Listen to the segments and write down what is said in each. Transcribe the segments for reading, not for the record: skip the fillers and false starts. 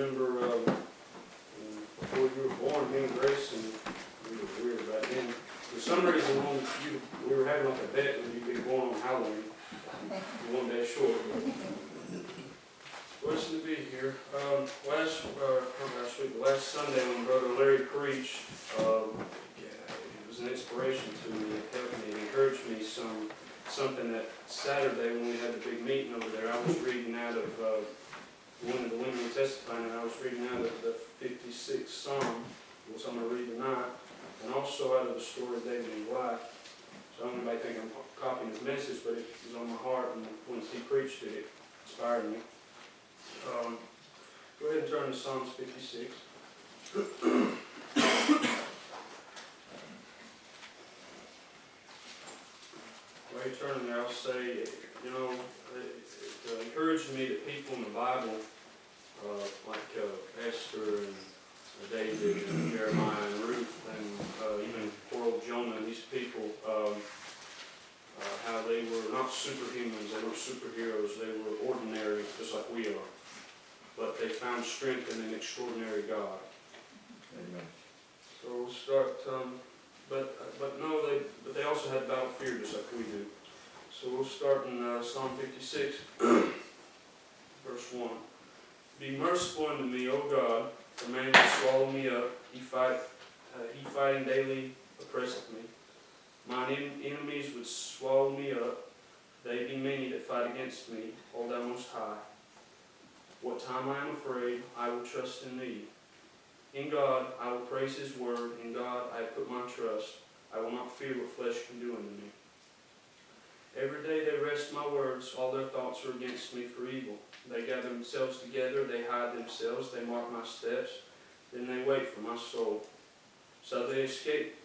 remember before you were born, me and Grace, and we were weird back then. For some reason, we were having like a bet when you'd be born on Halloween. One day short. Blessed to be here. Last Sunday when Brother Larry preached, it was an inspiration to me. It helped me, it encouraged me something that Saturday when we had the big meeting over there, I was reading out of one of the women were testifying, and I was reading out of the 56th Psalm, which I'm going to read tonight, and also out of the story of David and Goliath. So I don't know if anybody think I'm copying his message, but it was on my heart, and once he preached it, it inspired me. Go ahead and turn to Psalms 56. While you're turning there, I'll say, you know, it encouraged me that people in the Bible, like Esther and David and Jeremiah and Ruth and even poor old Jonah and these people, how they were not superhumans, they weren't superheroes, they were ordinary, just like we are. But they found strength in an extraordinary God. Amen. So we'll start, but they also had battle fear just like we do. So we'll start in Psalm 56, verse 1. Be merciful unto me, O God, the man that swallow me up. He fighting daily oppresseth me. Mine enemies would swallow me up. They be many that fight against me, O thou most high. What time I am afraid, I will trust in thee. In God I will praise his word. In God I put my trust. I will not fear what flesh can do unto me. Every day they wrest my words. All their thoughts are against me for evil. They gather themselves together. They hide themselves. They mark my steps. Then they wait for my soul. Shall they escape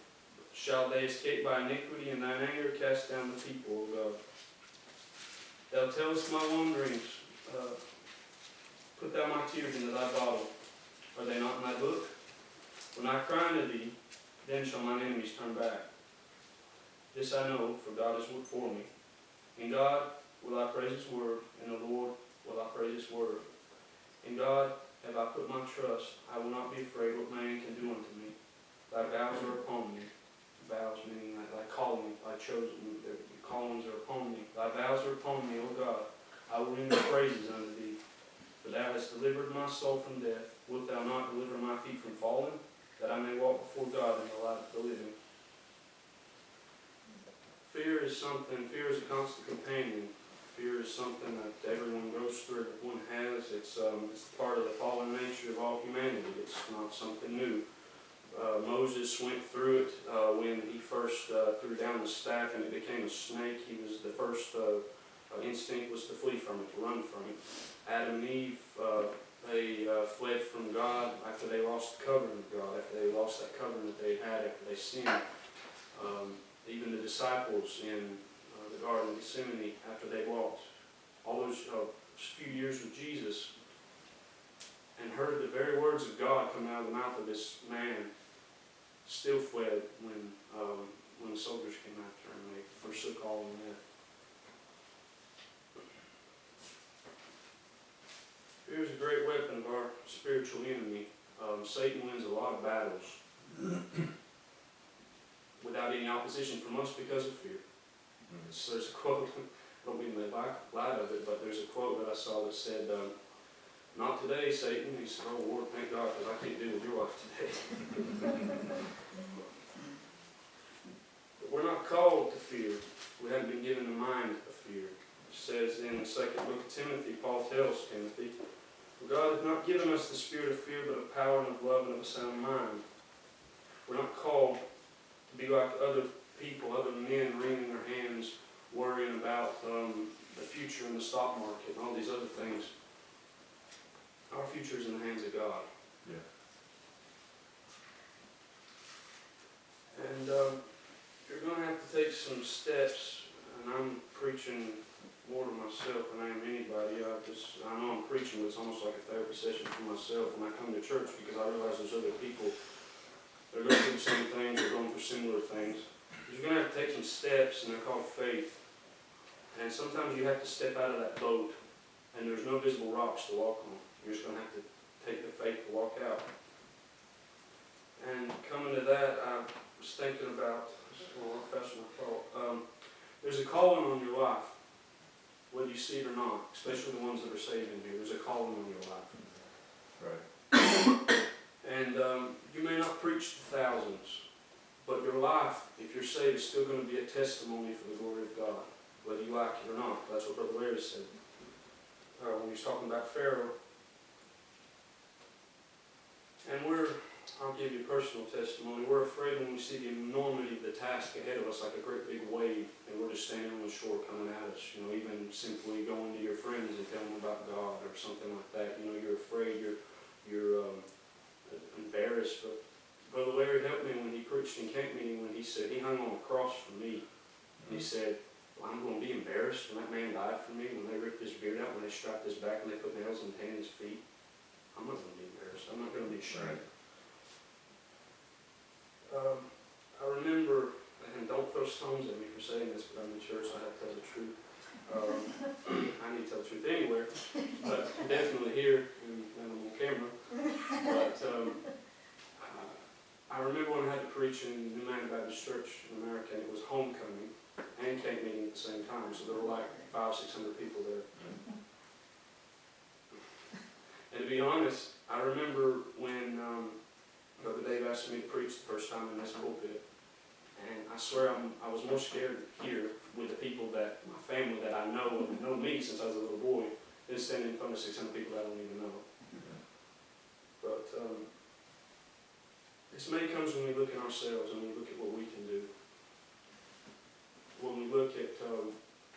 by iniquity? In thine anger cast down the people, O God. Thou tellest my wanderings. Put thou my tears into thy bottle. Are they not in thy book? When I cry unto thee, then shall mine enemies turn back. This I know, for God is for me. In God will I praise his word, in the Lord will I praise his word. In God have I put my trust. I will not be afraid what man can do unto me. Thy vows are upon me. Vows meaning thy calling, thy chosen, the callings are upon me. Thy vows are upon me, O God. I will render praises unto thee. For thou hast delivered my soul from death. Wilt thou not deliver my feet from falling, that I may walk before God in the light of the living? Fear is a constant companion. Fear is something that everyone goes through, everyone has. It's part of the fallen nature of all humanity. It's not something new. Moses went through it when he first threw down the staff and it became a snake. He was the first instinct was to flee from it, to run from it. Adam and Eve, they fled from God after they lost the covenant of God, after they lost that covenant that they had after they sinned. Even the disciples in the Garden of Gethsemane, after they walked all those few years with Jesus and heard the very words of God come out of the mouth of this man, still fled when the soldiers came after him. They forsook all in that. Fear is a great weapon of our spiritual enemy. Satan wins a lot of battles without any opposition from us because of fear. There's a quote, I don't mean to make light of it, but there's a quote that I saw that said, not today, Satan. He said, oh Lord, thank God, because I can't deal with your life today. But we're not called to fear. We haven't been given the mind of fear. It says in the second book of Timothy, Paul tells Timothy, for God hath not given us the spirit of fear, but of power and of love and of a sound mind. We're not called to be like other people, other men wringing their hands, worrying about the future in the stock market and all these other things. Our future is in the hands of God. Yeah. And you're going to have to take some steps, and I'm preaching more to myself than I am anybody. I know I'm preaching, but it's almost like a therapy session for myself when I come to church, because I realize there's other people that are going through the same things, they're going through similar things. You're going to have to take some steps, and they're called faith. And sometimes you have to step out of that boat, and there's no visible rocks to walk on. You're just going to have to take the calling on your life, whether you see it or not, especially the ones that are saved in here. There's a calling on your life. Right. And you may not preach to thousands, but your life, if you're saved, is still going to be a testimony for the glory of God, whether you like it or not. That's what Brother Larry said when he was talking about Pharaoh. And I'll give you a personal testimony. We're afraid when we see the enormity of the task ahead of us, like a great big wave, and we're just standing on the shore coming at us. You know, even simply going to your friends and telling them about God or something like that. You know, you're afraid, you're embarrassed. But Brother Larry helped me when he preached in camp meeting, when he said he hung on a cross for me. And he said, well, I'm going to be embarrassed when that man died for me, when they ripped his beard out, when they strapped his back and they put nails in his hands and his feet. I'm not going to be embarrassed. I'm not going to be ashamed. I remember, and don't throw stones at me for saying this, but I'm in church, so I have to tell the truth. I need to tell the truth anywhere, but definitely here, and I'm on camera. But I remember when I had to preach in New Man Baptist Church in America, and it was homecoming and camp meeting at the same time, so there were like 500-600 people there. And to be honest, I remember when Brother Dave asked me to preach the first time in this pulpit, and I swear I was more scared here with the people that, my family that I know and know me since I was a little boy, than standing in front of 600 people that I don't even know. But dismay comes when we look at ourselves and we look at what we can do. When we look at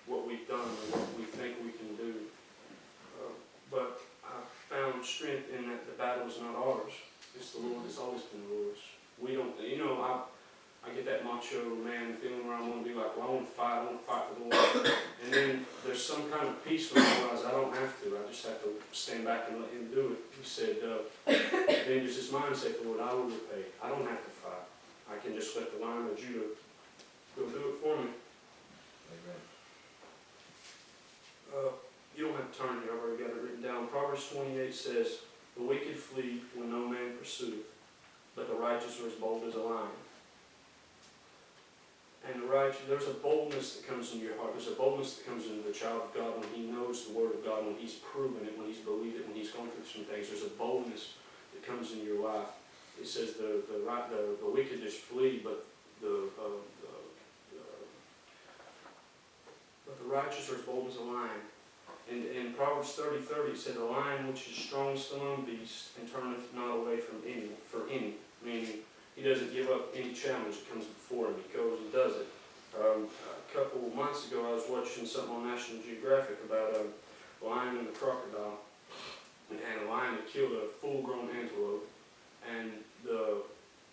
what we've done and what we think we can do. But I found strength in that the battle is not ours. It's the Lord. It's always been the Lord's. We don't, you know, I get that macho man feeling where I want to be like, well, I want to fight for the Lord. And then there's some kind of peace when I realize I don't have to. I just have to stand back and let Him do it. He said, then there's this mindset, the Lord, I will repay. I don't have to fight. I can just let the Lion of Judah go do it for me. Amen. You don't have to turn here. I've already got it written down. Proverbs 28 says, the wicked flee when no man pursueth, but the righteous are as bold as a lion. And the righteous, there's a boldness that comes into your heart. There's a boldness that comes into the child of God when he knows the Word of God, when he's proven it, when he's believed it, when he's gone through some things. There's a boldness that comes into your life. It says the wicked just flee, but the righteous are as bold as a lion. And in Proverbs 30:30 it said, a lion which is strongest among beasts and turneth not away from any, meaning he doesn't give up any challenge that comes before him. He goes and does it. A couple of months ago I was watching something on National Geographic about a lion and a crocodile. And a lion had killed a full-grown antelope, and the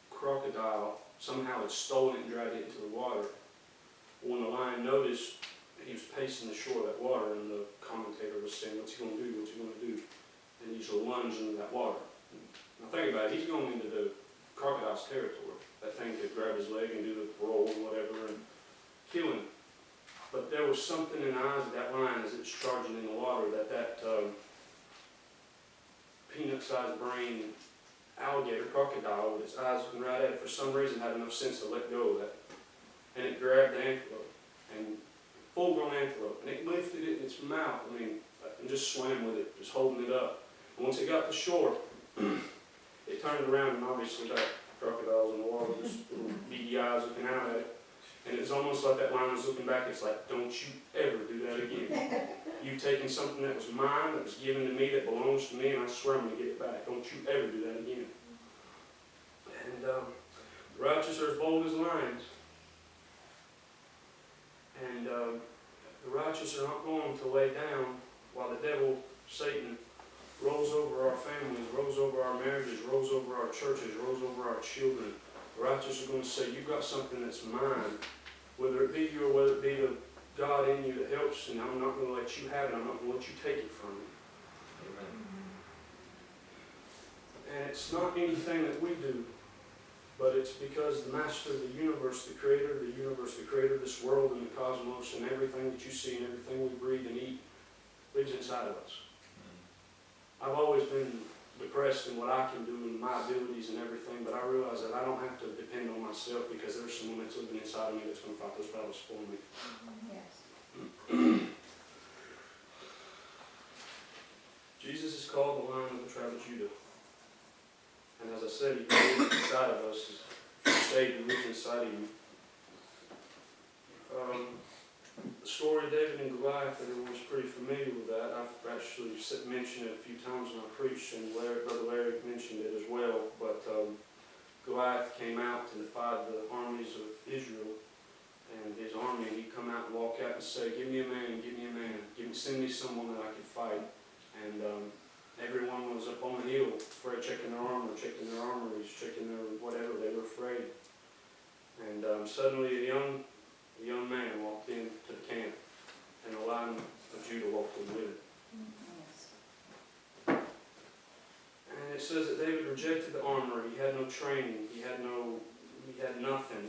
crocodile somehow had stolen it and dragged it into the water. When the lion noticed, he was pacing the shore of that water, and the commentator was saying, what's he going to do? What's he going to do? And he just lunged into that water. Now think about it. He's going into the crocodile's territory. That thing could grab his leg and do the roll and whatever and kill him. But there was something in the eyes of that lion as it was charging in the water that peanut-sized brain alligator crocodile with its eyes looking right at it for some reason had enough sense to let go of that. And it grabbed the antelope, and full-grown antelope, and it lifted it in its mouth, and just swam with it, just holding it up. And once it got to shore, it turned around, and obviously that crocodile's in the water, just little beady eyes looking out at it. And it was almost like that lion was looking back. It's like, don't you ever do that again. You've taken something that was mine, that was given to me, that belongs to me, and I swear I'm going to get it back. Don't you ever do that again. And the righteous are as bold as lions. And the righteous are not going to lay down while the devil, Satan, rolls over our families, rolls over our marriages, rolls over our churches, rolls over our children. The righteous are going to say, you've got something that's mine, whether it be you or whether it be the God in you that helps, and I'm not going to let you have it. I'm not going to let you take it from me. Amen. And it's not anything that we do, but it's because the Master of the universe, the Creator of this world and the cosmos and everything that you see and everything we breathe and eat lives inside of us. I've always been depressed in what I can do and my abilities and everything, but I realize that I don't have to depend on myself because there's someone that's living inside of me that's going to fight those battles for me. Yes. said, He lives inside of us. If you're saved, He lives inside of you. The story of David and Goliath, everyone's pretty familiar with that. I've actually mentioned it a few times when I preached, and Brother Larry mentioned it as well. But Goliath came out to defy the armies of Israel, and his army, and he'd come out and walk out and say, "Give me a man, give me a man. Send me someone that I can fight." And everyone was up on the hill, afraid, checking their armor, checking their armories, checking their whatever. They were afraid. And suddenly a young man walked into the camp, and the Lion of Judah walked in with him. And it says that David rejected the armor. He had no training. He had nothing.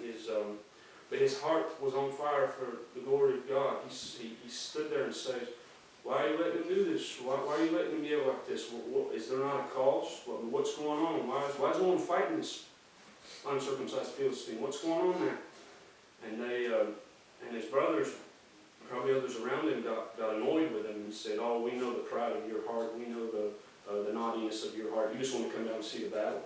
But his heart was on fire for the glory of God. He stood there and said, "Why are you letting him do this? Why are you letting him yell like this? Is there not a cause? What's going on? Why is no one fighting this uncircumcised Philistine? What's going on there?" And and his brothers, probably others around him, got annoyed with him and said, "Oh, we know the pride of your heart. We know the naughtiness of your heart. You just want to come down and see the battle."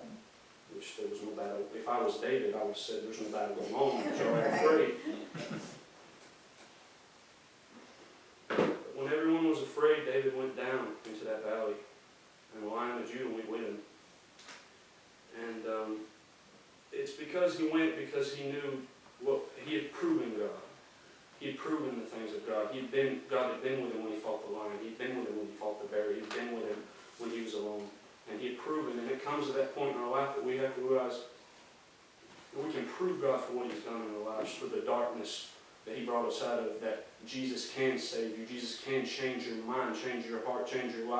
Which there was no battle. If I was David, I would have said, "There's no battle going on, but y'all are afraid." But when everyone was afraid, David went down into that valley, and the Lion of Judah went with him. And it's because he went because he knew what he had proven God. He had proven the things of God. God had been with him when he fought the lion. He had been with him when he fought the bear. He had been with him when he was alone. And he had proven, and it comes to that point in our life that we have to realize that we can prove God for what He's done in our lives, for the darkness that He brought us out of, that Jesus can save you. Jesus can change your mind, change your heart, change your life.